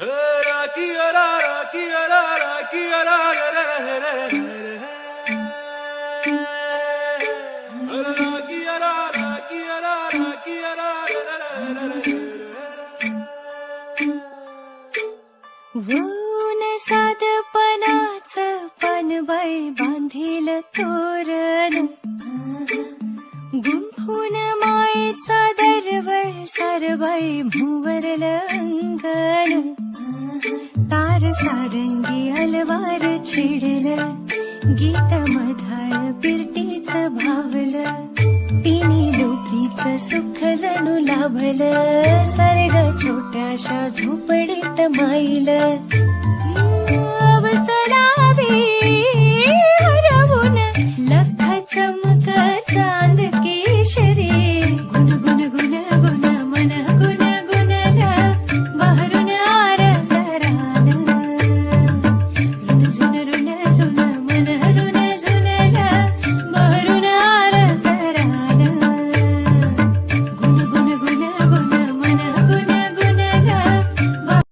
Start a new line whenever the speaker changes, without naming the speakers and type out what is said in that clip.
ऊन साधपणाच पानबाई बांधील तोरण, गुंफून मायेचा दरवळ सारबाई भुवरल अंगण. तार सारंगी अलवार छिडलं, गीत मधाळ पिरटीच भावलं. तिन्ही लोकीच सुख जणू लाभलं, सर्ग छोट्याशा झोपडीत माईल. अवसरा